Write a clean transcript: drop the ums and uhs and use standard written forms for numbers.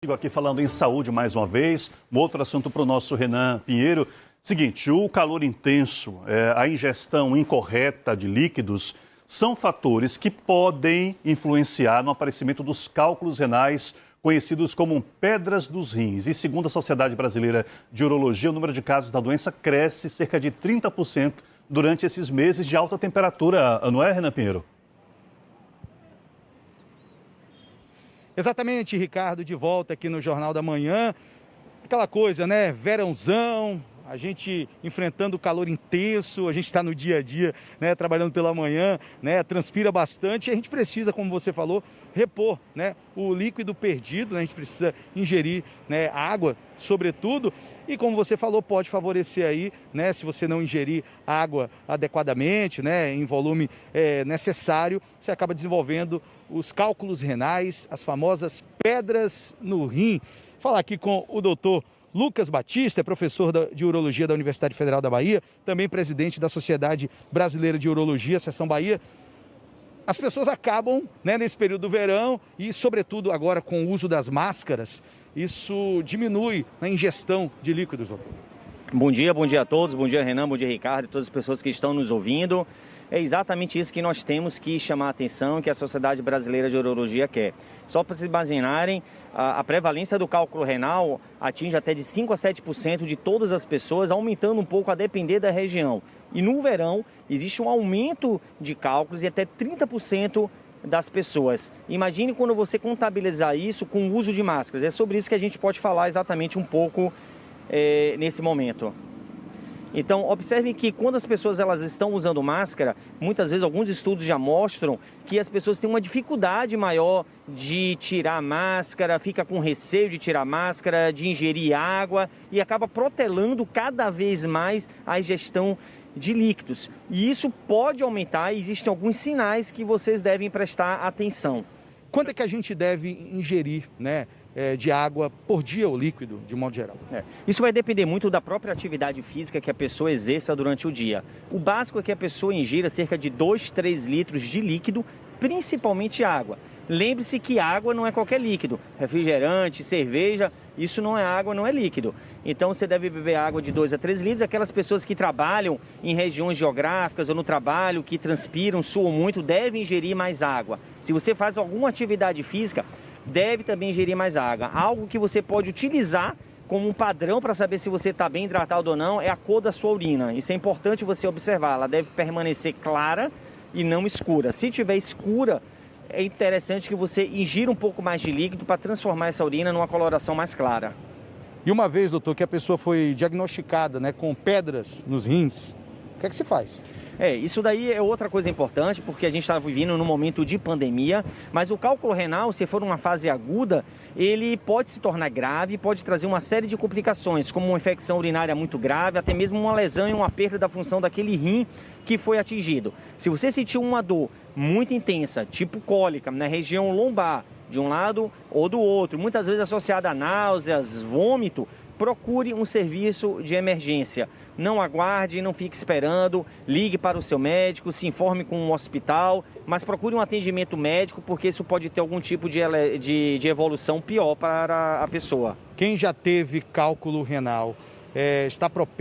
Sigo aqui falando em saúde mais uma vez. Um outro assunto para o nosso Renan Pinheiro. Seguinte, o calor intenso, a ingestão incorreta de líquidos são fatores que podem influenciar no aparecimento dos cálculos renais, conhecidos como pedras dos rins. E segundo a Sociedade Brasileira de Urologia, o número de casos da doença cresce cerca de 30% durante esses meses de alta temperatura, não é, Renan Pinheiro? Exatamente, Ricardo, de volta aqui no Jornal da Manhã. Aquela coisa, né? Verãozão, a gente enfrentando o calor intenso, a gente está no dia a dia, né? Trabalhando pela manhã, né? Transpira bastante e a gente precisa, como você falou, repor, né? O líquido perdido, né? A gente precisa ingerir, né? Água, sobretudo. E como você falou, pode favorecer aí, né? Se você não ingerir água adequadamente, né? Em volume necessário, você acaba desenvolvendo os cálculos renais, as famosas pedras no rim. Falar aqui com o doutor Lucas Batista, é professor de Urologia da Universidade Federal da Bahia, também presidente da Sociedade Brasileira de Urologia, Seção Bahia. As pessoas acabam, né, nesse período do verão e, sobretudo, agora com o uso das máscaras, isso diminui a ingestão de líquidos. Bom dia a todos, bom dia Renan, bom dia Ricardo e todas as pessoas que estão nos ouvindo. É exatamente isso que nós temos que chamar a atenção, que a Sociedade Brasileira de Urologia quer. Só para vocês imaginarem, a prevalência do cálculo renal atinge até de 5 a 7% de todas as pessoas, aumentando um pouco a depender da região. E no verão existe um aumento de cálculos e até 30% das pessoas. Imagine quando você contabilizar isso com o uso de máscaras. É sobre isso que a gente pode falar exatamente um pouco nesse momento. Então, observem que quando as pessoas elas estão usando máscara, muitas vezes alguns estudos já mostram que as pessoas têm uma dificuldade maior de tirar a máscara, fica com receio de tirar a máscara, de ingerir água e acaba protelando cada vez mais a ingestão de líquidos. E isso pode aumentar, e existem alguns sinais que vocês devem prestar atenção. Quanto é que a gente deve ingerir, né? De água por dia, o líquido, de modo geral? Isso vai depender muito da própria atividade física que a pessoa exerça durante o dia. O básico é que a pessoa ingira cerca de 2, 3 litros de líquido, principalmente água. Lembre-se que água não é qualquer líquido. Refrigerante, cerveja, isso não é água, não é líquido. Então você deve beber água de 2 a 3 litros. Aquelas pessoas que trabalham em regiões geográficas ou no trabalho, que transpiram, suam muito, devem ingerir mais água. Se você faz alguma atividade física, deve também ingerir mais água. Algo que você pode utilizar como um padrão para saber se você está bem hidratado ou não é a cor da sua urina. Isso é importante você observar. Ela deve permanecer clara e não escura. Se tiver escura, é interessante que você ingira um pouco mais de líquido para transformar essa urina numa coloração mais clara. E uma vez, doutor, que a pessoa foi diagnosticada, né, com pedras nos rins, o que é que se faz? Isso daí é outra coisa importante, porque a gente está vivendo num momento de pandemia, mas o cálculo renal, se for uma fase aguda, ele pode se tornar grave, pode trazer uma série de complicações, como uma infecção urinária muito grave, até mesmo uma lesão e uma perda da função daquele rim que foi atingido. Se você sentir uma dor muito intensa, tipo cólica, na região lombar, de um lado ou do outro, muitas vezes associada a náuseas, vômito, procure um serviço de emergência. Não aguarde, não fique esperando, ligue para o seu médico, se informe com um hospital, mas procure um atendimento médico, porque isso pode ter algum tipo de evolução pior para a pessoa. Quem já teve cálculo renal está propenso